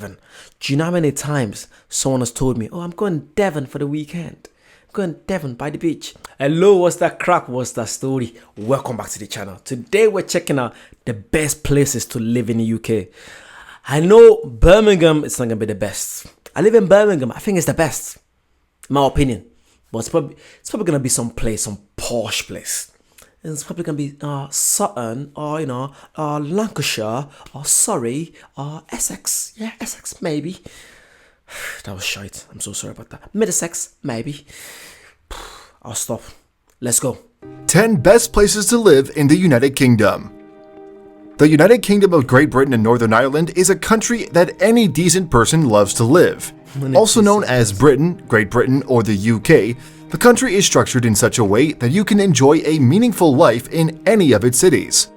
Devon. Do you know how many times someone has told me, oh, I'm going Devon for the weekend. I'm going Devon by the beach. Hello, what's that crack? What's that story? Welcome back to the channel. Today we're checking out the best places to live in the UK. I know Birmingham is not going to be the best. I live in Birmingham. I think it's the best, in my opinion. But it's probably going to be some posh place. And it's probably going to be Sutton or, Lancashire or Surrey or Essex. Yeah, Essex, maybe. That was shite. I'm so sorry about that. Middlesex, maybe. I'll stop. Let's go. 10 best places to live in the United Kingdom. The United Kingdom of Great Britain and Northern Ireland is a country that any decent person loves to live. Also known as Britain, Great Britain, or the UK, the country is structured in such a way that you can enjoy a meaningful life in any of its cities.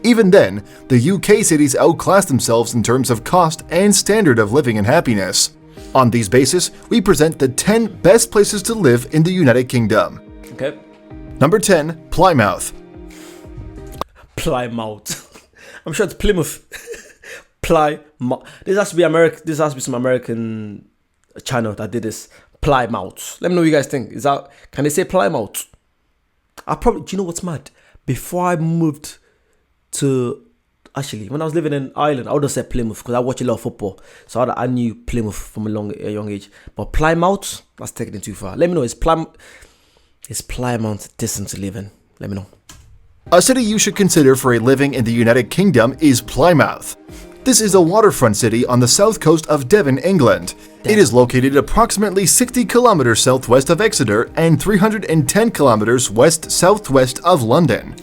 Even then, the UK cities outclass themselves in terms of cost and standard of living and happiness. On these basis, we present the 10 best places to live in the United Kingdom. Okay. Number 10, Plymouth. Plymouth. I'm sure it's Plymouth. Plymouth. This has to be American. This has to be some American channel that did this. Plymouth. Let me know what you guys think. Can they say Plymouth? Do you know what's mad? Before I moved to, actually, when I was living in Ireland, I would have said Plymouth because I watch a lot of football. So I knew Plymouth from a young age. But Plymouth, that's taking it too far. Let me know. Is Plymouth decent to live in? Let me know. A city you should consider for a living in the United Kingdom is Plymouth. This is a waterfront city on the south coast of Devon, England. It is located approximately 60 kilometers southwest of Exeter and 310 kilometers west-southwest of London.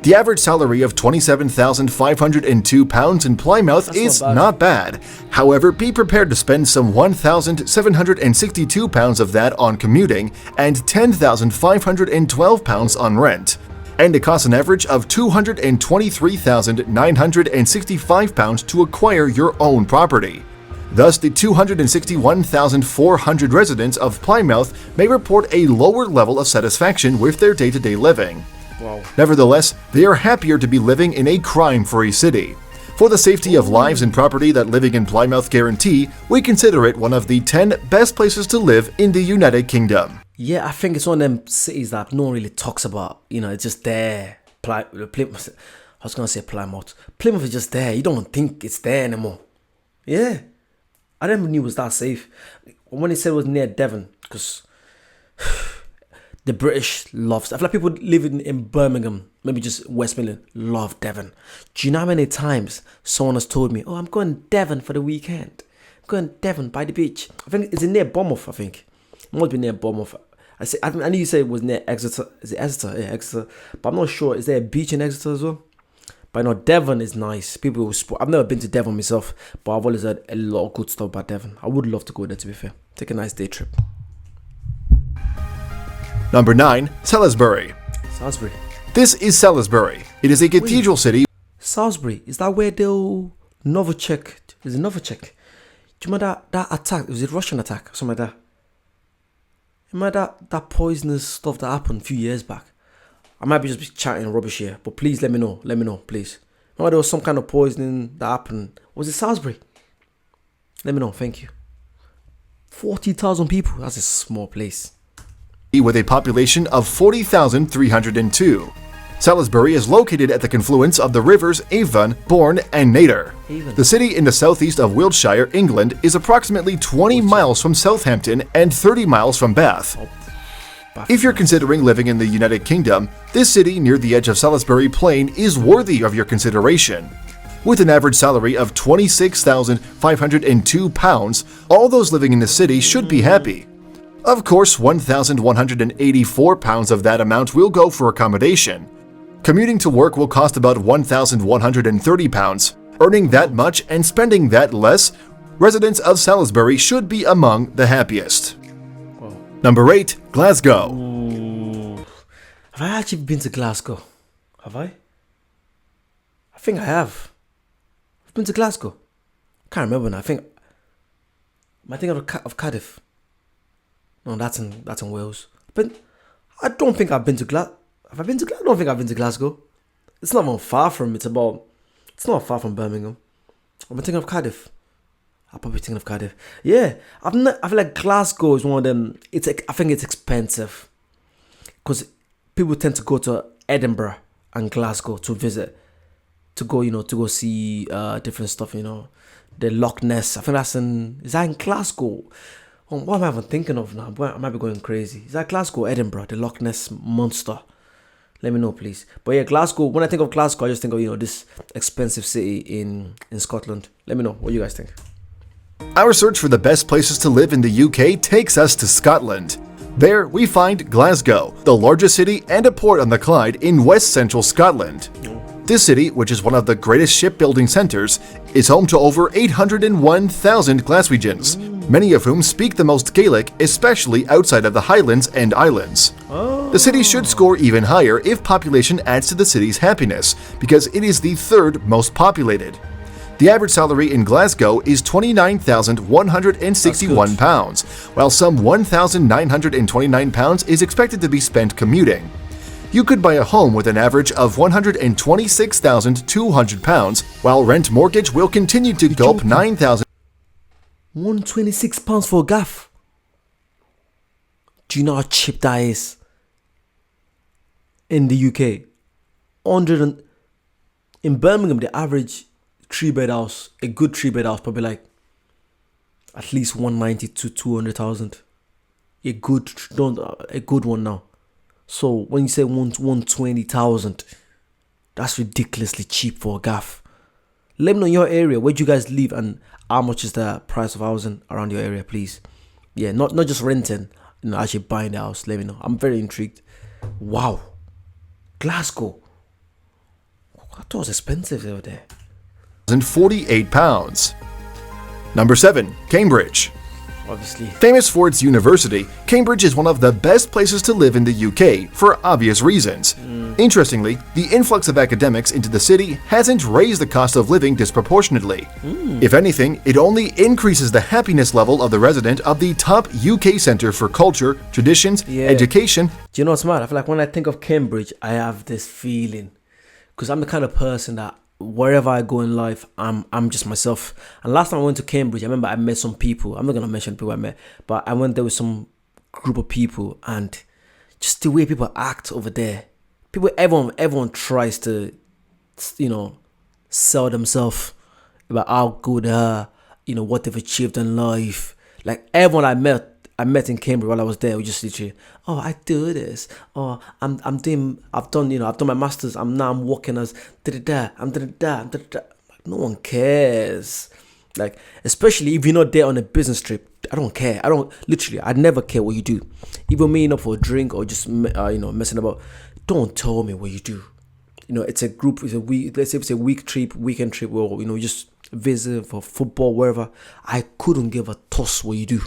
The average salary of £27,502 in Plymouth is not bad. However, be prepared to spend some £1,762 of that on commuting and £10,512 on rent. And it costs an average of £223,965 to acquire your own property. Thus, the 261,400 residents of Plymouth may report a lower level of satisfaction with their day-to-day living. Wow. Nevertheless, they are happier to be living in a crime-free city. For the safety of lives and property that living in Plymouth guarantee, we consider it one of the 10 best places to live in the United Kingdom. Yeah, I think it's one of them cities that no one really talks about. It's just there. Plymouth. I was going to say Plymouth. Plymouth is just there. You don't think it's there anymore. Yeah. I never knew it was that safe. When he said it was near Devon, because the British loves. I feel like people living in Birmingham, maybe just West Midlands, love Devon. Do you know how many times someone has told me, oh, I'm going Devon for the weekend. I'm going Devon by the beach. I think it's near Bournemouth, I think. It must be near Bournemouth. I know you said it was near Exeter. Is it Exeter? Yeah, Exeter. But I'm not sure. Is there a beach in Exeter as well? But I know Devon is nice. I've never been to Devon myself, but I've always heard a lot of good stuff about Devon. I would love to go there, to be fair. Take a nice day trip. Number 9, Salisbury. Salisbury. This is Salisbury. It is a cathedral city. Salisbury. Is that where they'll Novichok? Is it Novichok? Do you remember that attack? Was it Russian attack or something like that? Remember that poisonous stuff that happened a few years back? I might be just chatting rubbish here, but please let me know. Let me know, please. Remember there was some kind of poisoning that happened. Was it Salisbury? Let me know, thank you. 40,000 people. That's a small place. With a population of 40,302. Salisbury is located at the confluence of the rivers Avon, Bourne, and Nadder. The city in the southeast of Wiltshire, England, is approximately 20 miles from Southampton and 30 miles from Bath. If you're considering living in the United Kingdom, this city near the edge of Salisbury Plain is worthy of your consideration. With an average salary of £26,502, all those living in the city should be happy. Of course, £1,184 of that amount will go for accommodation. Commuting to work will cost about £1,130. Earning that much and spending that less, residents of Salisbury should be among the happiest. Number 8, Glasgow. Ooh. Have I actually been to Glasgow? Have I? I think I have. I've been to Glasgow. I can't remember now. Am I thinking of Cardiff? No, that's in Wales. I don't think I've been to Glasgow. Have I been to Glasgow? I don't think I've been to Glasgow. It's not even far from. It's not far from Birmingham. I'm thinking of Cardiff. I'll probably thinking of Cardiff. Yeah, I feel like Glasgow is one of them. I think it's expensive because people tend to go to Edinburgh and Glasgow to visit, to go see different stuff. The Loch Ness. I think is that in Glasgow? What am I even thinking of now? I might be going crazy. Is that Glasgow, Edinburgh, the Loch Ness monster? Let me know, please. But yeah, Glasgow. When I think of Glasgow, I just think of this expensive city in Scotland. Let me know what you guys think. Our search for the best places to live in the UK takes us to Scotland. There, we find Glasgow, the largest city and a port on the Clyde in west central Scotland. This city, which is one of the greatest shipbuilding centres, is home to over 801,000 Glaswegians, many of whom speak the most Gaelic, especially outside of the Highlands and Islands. The city should score even higher if population adds to the city's happiness, because it is the third most populated. The average salary in Glasgow is £29,161, while some £1,929 is expected to be spent commuting. You could buy a home with an average of £126,200, while rent mortgage will continue to gulp £9,000. £126 for a gaff. Do you know how cheap that is? In the UK, in Birmingham, the average 3-bed house, a good 3-bed house, probably like at least 190 to 200,000. A good one now. So when you say 120,000, that's ridiculously cheap for a gaff. Let me know your area. Where do you guys live and how much is the price of housing around your area, please? Yeah, not just renting, actually buying the house. Let me know. I'm very intrigued. Wow, Glasgow. I thought it was expensive over there. £48. Number 7. Cambridge. Obviously. Famous for its university, Cambridge is one of the best places to live in the UK for obvious reasons. Interestingly, the influx of academics into the city hasn't raised the cost of living disproportionately. If anything, it only increases the happiness level of the resident of the top UK centre for culture, traditions, education. Do you know what's mad? I feel like when I think of Cambridge, I have this feeling, because I'm the kind of person that wherever I go in life, I'm just myself. And last time I went to Cambridge, I remember I met some people. I'm not gonna mention people I met, but I went there with some group of people, and just the way people act over there. Everyone tries to, sell themselves about how good they are, what they've achieved in life. Like everyone I met in Cambridge while I was there, we just literally, I do this. I've done my masters. I'm working as da-da-da. I'm da-da-da. Like, no one cares. Like, especially if you're not there on a business trip, I don't care. I never care what you do. Even meeting up for a drink or just, messing about. Don't tell me what you do. It's a group, let's say it's a weekend trip, or, just visit for football, wherever. I couldn't give a toss what you do.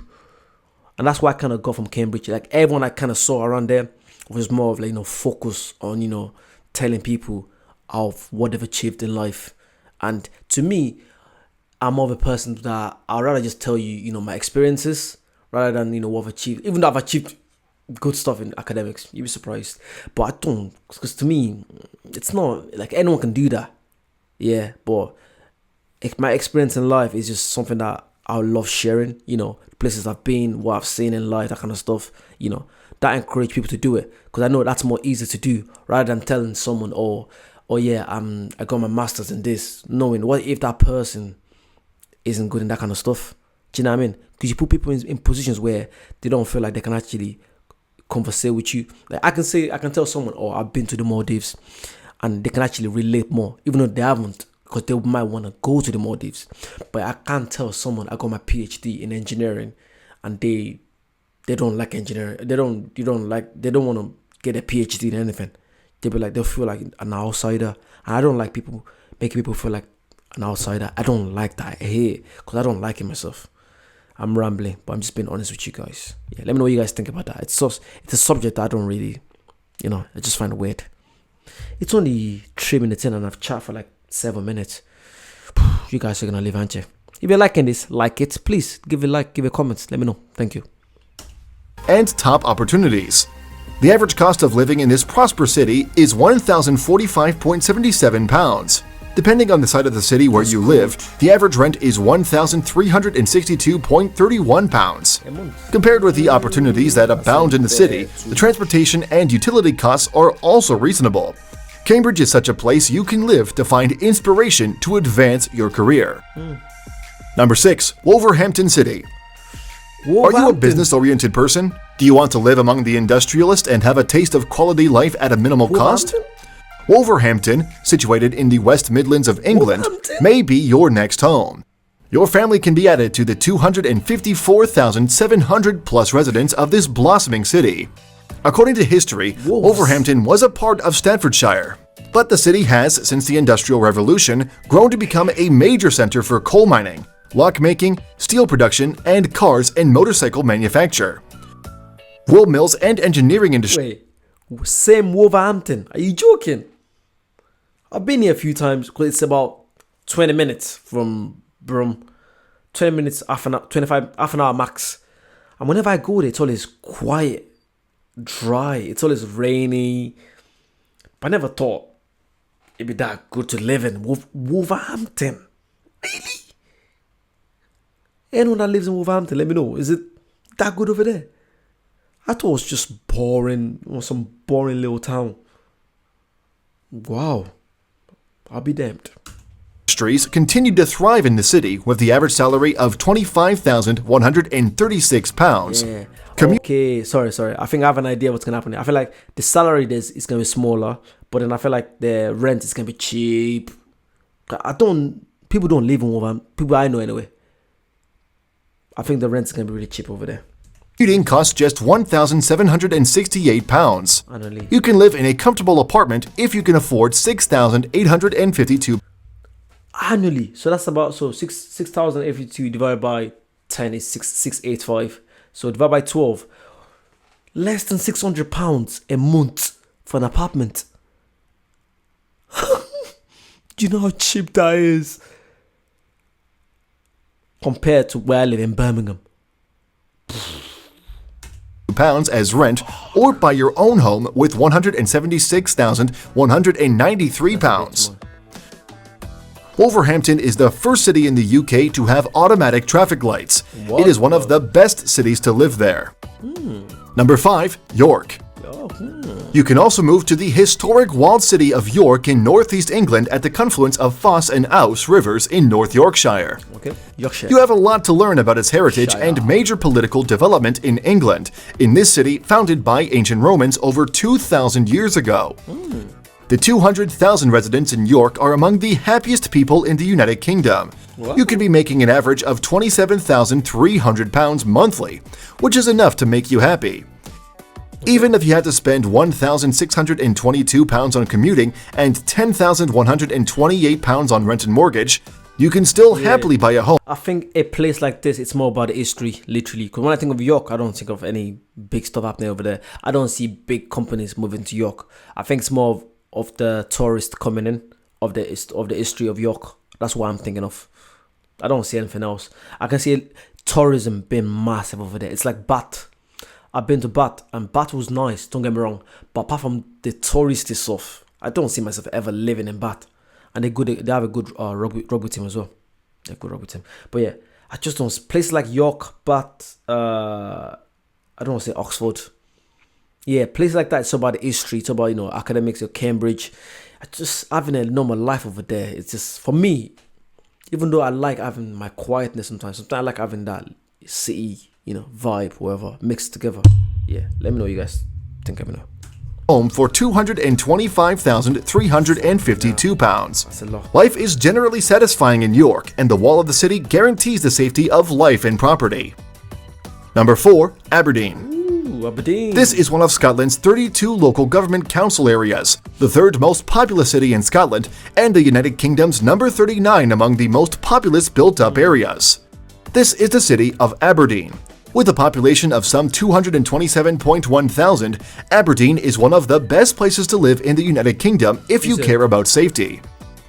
And that's why I kind of got from Cambridge. Like, everyone I kind of saw around there was more of like, focus on, telling people of what they've achieved in life. And to me, I'm more of a person that I'd rather just tell you, my experiences rather than, what I've achieved. Even though I've achieved good stuff in academics, you'd be surprised. But I don't, because to me, it's not like anyone can do that. Yeah, but my experience in life is just something that I love sharing, places I've been, what I've seen in life, that kind of stuff, that encourage people to do it, because I know that's more easy to do rather than telling someone, I got my master's in this, knowing what if that person isn't good in that kind of stuff. Do you know what I mean? Because you put people in positions where they don't feel like they can actually converse with you. Like I can tell someone, I've been to the Maldives, and they can actually relate more, even though they haven't, because they might want to go to the Maldives. But I can't tell someone I got my PhD in engineering, and they don't like engineering. They don't want to get a PhD in anything. They'll feel like an outsider. And I don't like making people feel like an outsider. I don't like that. I hate it, because I don't like it myself. I'm rambling, but I'm just being honest with you guys. Yeah, let me know what you guys think about that. It's a subject that I don't really, I just find it weird. It's only 3 minutes in, and I've chatted for like 7 minutes. You guys are gonna leave, aren't you? If you're liking this, like it. Please give a like, give a comment. Let me know. Thank you. And top opportunities. The average cost of living in this prosperous city is £1,045.77. Depending on the side of the city where you live, the average rent is £1,362.31. A month. Compared with the opportunities that abound in the city, the transportation and utility costs are also reasonable. Cambridge is such a place you can live to find inspiration to advance your career. Number 6. Wolverhampton City. Are you a business-oriented person? Do you want to live among the industrialists and have a taste of quality life at a minimal cost? Wolverhampton, situated in the West Midlands of England, may be your next home. Your family can be added to the 254,700 plus residents of this blossoming city. According to history, Wolverhampton was a part of Staffordshire, but the city has, since the Industrial Revolution, grown to become a major center for coal mining, lock-making, steel production, and cars and motorcycle manufacture. Wool mills and engineering industry. Wait, same Wolverhampton? Are you joking? I've been here a few times because it's about 20 minutes from Brum. 20 minutes, half an hour, 25, half an hour max. And whenever I go there, it's always quiet, dry, it's always rainy. But I never thought it'd be that good to live in Wolverhampton. Really? Anyone that lives in Wolverhampton, let me know. Is it that good over there? I thought it was just boring, or some boring little town. Wow. I'll be damned. Industries continued to thrive in the city with the average salary of £25,136. Yeah. Okay, sorry. I think I have an idea what's going to happen here. I feel like the salary is going to be smaller, but then I feel like the rent is going to be cheap. People don't live in Wolverhampton. People I know anyway. I think the rent is going to be really cheap over there. Commuting costs just £1,768. Annually. You can live in a comfortable apartment if you can afford $6,852. Annually. So that's about 6,852 divided by 10 is 685. So divided by 12. Less than £600 a month for an apartment. Do you know how cheap that is? Compared to where I live in Birmingham. Pounds as rent, or buy your own home with £176,193. Wolverhampton is the first city in the UK to have automatic traffic lights. It is one of the best cities to live there. Number 5. York. You can also move to the historic walled city of York in northeast England at the confluence of Foss and Ouse rivers in North Yorkshire. Okay, Yorkshire. You have a lot to learn about its heritage and major political development in England, in this city founded by ancient Romans over 2,000 years ago. The 200,000 residents in York are among the happiest people in the United Kingdom. You could be making an average of £27,300 monthly, which is enough to make you happy. Even if you had to spend £1,622 on commuting and £10,128 on rent and mortgage, you can still happily buy a home. I think a place like this, it's more about the history, literally. Because when I think of York, I don't think of any big stuff happening over there. I don't see big companies moving to York. I think it's more of the tourists coming in, of the history of York. That's what I'm thinking of. I don't see anything else. I can see tourism being massive over there. It's like Bath. I've been to Bath, and Bath was nice, don't get me wrong. But apart from the touristy stuff, I don't see myself ever living in Bath. And they have a good rugby team as well. They're a good rugby team. But yeah, I just don't... Places like York, Bath, I don't want to say Oxford. Yeah, places like that, it's about the history, it's about, academics, Cambridge. I just having a normal life over there. It's just, for me, even though I like having my quietness sometimes I like having that city, vibe, whatever, mixed together. Yeah, let me know what you guys think. Let me know. Home for £225,352. That's a lot. Life is generally satisfying in York, and the wall of the city guarantees the safety of life and property. Number 4. Aberdeen. Ooh, Aberdeen. This is one of Scotland's 32 local government council areas, the third most populous city in Scotland, and the United Kingdom's number 39 among the most populous built-up areas. This is the city of Aberdeen. With a population of some 227.1 thousand, Aberdeen is one of the best places to live in the United Kingdom if you care about safety.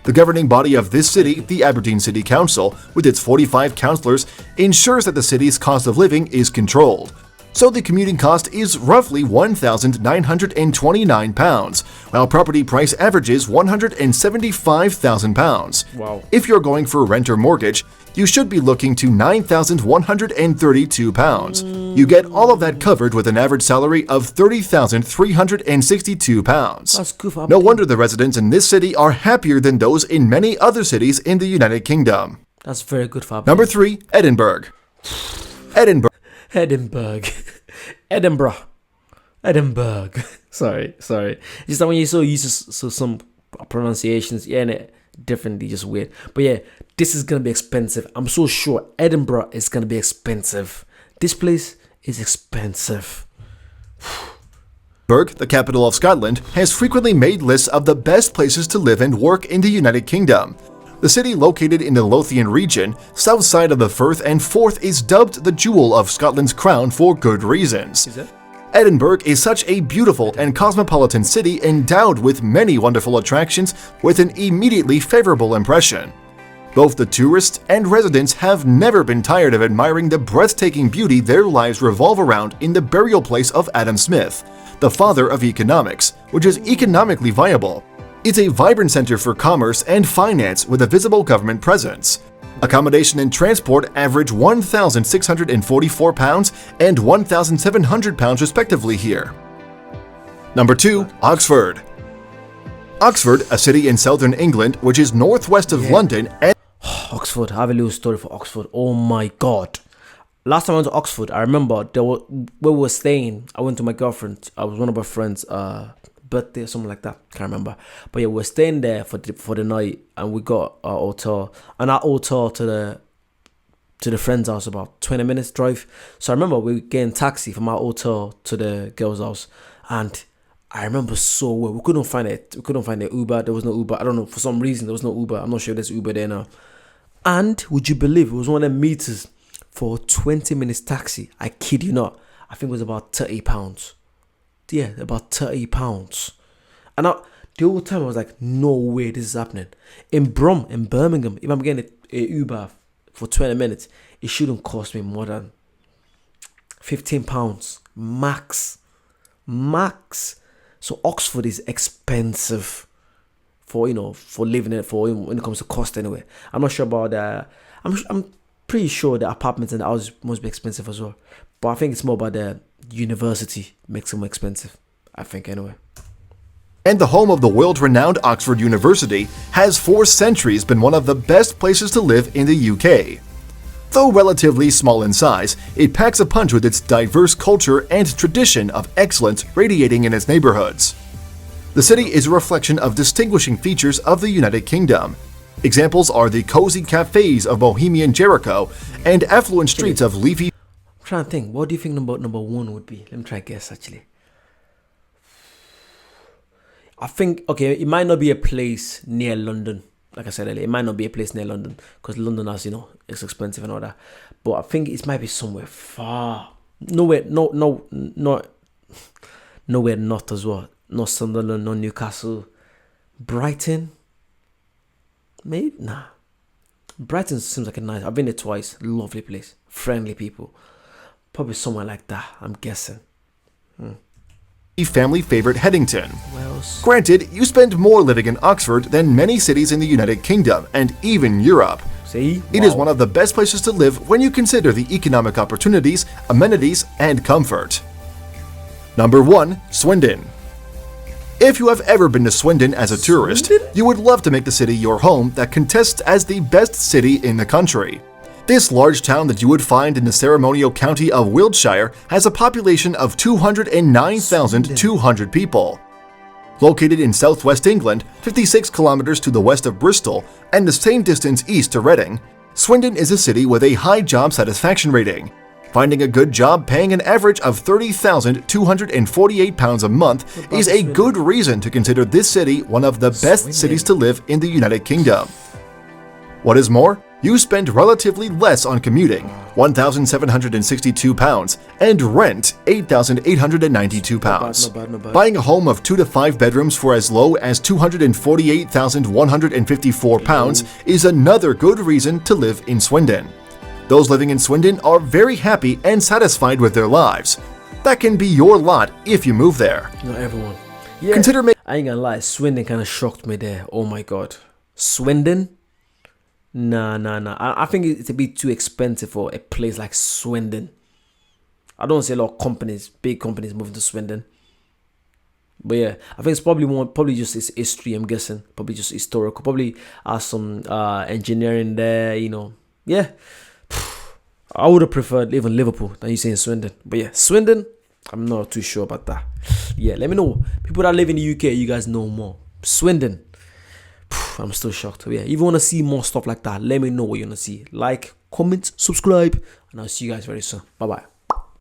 The governing body of this city, the Aberdeen City Council, with its 45 councillors, ensures that the city's cost of living is controlled. so the commuting cost is roughly £1,929, while property price averages £175,000. Wow. If you're going for rent or mortgage, you should be looking to £9,132. You get all of that covered with an average salary of £30,362. That's good for No wonder the residents in this city are happier than those in many other cities in the United Kingdom. That's very good for Number 3, Edinburgh. Edinburgh. Edinburgh. Edinburgh. Edinburgh. sorry. Just that when you're so used to some pronunciations, yeah, and it differently, just weird. But yeah, this is gonna be expensive. I'm so sure Edinburgh is gonna be expensive. This place is expensive. Edinburgh, the capital of Scotland, has frequently made lists of the best places to live and work in the United Kingdom. The city, located in the Lothian region, south side of the Firth and Forth, is dubbed the jewel of Scotland's crown for good reasons. Is it? Edinburgh is such a beautiful and cosmopolitan city endowed with many wonderful attractions with an immediately favorable impression. Both the tourists and residents have never been tired of admiring the breathtaking beauty their lives revolve around in the burial place of Adam Smith, the father of economics, which is economically viable. It's a vibrant center for commerce and finance with a visible government presence. Accommodation and transport average £1,644 and £1,700 respectively here. Number 2, Oxford. Oxford, a city in southern England which is northwest of London and Oxford. I have a little story for Oxford. Oh my god. Last time I went to Oxford, I remember where we were staying. I went to my girlfriend. I was one of her friends' birthday or something like that. Can't remember. But yeah, we were staying there for the night, and we got our hotel. And our hotel to the friend's house about 20 minutes drive. So I remember we were getting taxi from our hotel to the girl's house, and I remember so well. We couldn't find it. We couldn't find the Uber. There was no Uber. I don't know, for some reason there was no Uber. I'm not sure if there's Uber there now. And would you believe it was one of them meters for a 20 minutes taxi? I kid you not. I think it was about £30. Yeah, about £30. And the whole time I was like, no way this is happening. In Birmingham, if I'm getting a Uber for 20 minutes, it shouldn't cost me more than £15 max. So Oxford is expensive for living it, for when it comes to cost anyway. I'm not sure about that. I'm pretty sure the apartments and the houses must be expensive as well. But I think it's more about the university makes it more expensive, I think anyway. And the home of the world-renowned Oxford University has for centuries been one of the best places to live in the UK. Though relatively small in size, it packs a punch with its diverse culture and tradition of excellence radiating in its neighborhoods. The city is a reflection of distinguishing features of the United Kingdom. Examples are the cozy cafes of Bohemian Jericho and affluent streets of leafy. I'm trying to think, what do you think number one would be? Let me try to guess actually. I think, okay, it might not be a place near London. Like I said earlier, it might not be a place near London because London, as you know, it's expensive and all that. But I think it might be somewhere far. Nowhere not as well. No Sunderland, no Newcastle. Brighton? Maybe? Nah. Brighton seems like a nice... I've been there twice. Lovely place. Friendly people. Probably somewhere like that, I'm guessing. Family favorite Headington. Wales. Granted, you spend more living in Oxford than many cities in the United Kingdom and even Europe. See? It is one of the best places to live when you consider the economic opportunities, amenities, and comfort. Number 1, Swindon. If you have ever been to Swindon as a tourist, you would love to make the city your home that contests as the best city in the country. This large town that you would find in the ceremonial county of Wiltshire has a population of 209,200 people. Located in southwest England, 56 kilometers to the west of Bristol, and the same distance east to Reading, Swindon is a city with a high job satisfaction rating. Finding a good job paying an average of £30,248 a month is a good reason to consider this city one of the best cities to live in the United Kingdom. What is more, you spend relatively less on commuting, £1,762, and rent, £8,892. Not bad. Buying a home of 2 to 5 bedrooms for as low as £248,154 is another good reason to live in Swindon. Those living in Swindon are very happy and satisfied with their lives. That can be your lot if you move there. Not everyone. Yeah. Consider I ain't gonna lie, Swindon kind of shocked me there. Oh my god. Swindon? Nah. I think it's a bit too expensive for a place like Swindon. I don't see a lot of companies, big companies moving to Swindon. But yeah, I think it's probably just its history, I'm guessing. Probably just historical. Probably some engineering there, you know. Yeah. I would have preferred living in Liverpool than you saying Swindon. But yeah, Swindon, I'm not too sure about that. Yeah, let me know. People that live in the UK, you guys know more. Swindon, I'm still shocked. Yeah, if you want to see more stuff like that, let me know what you want to see. Like, comment, subscribe, and I'll see you guys very soon. Bye-bye.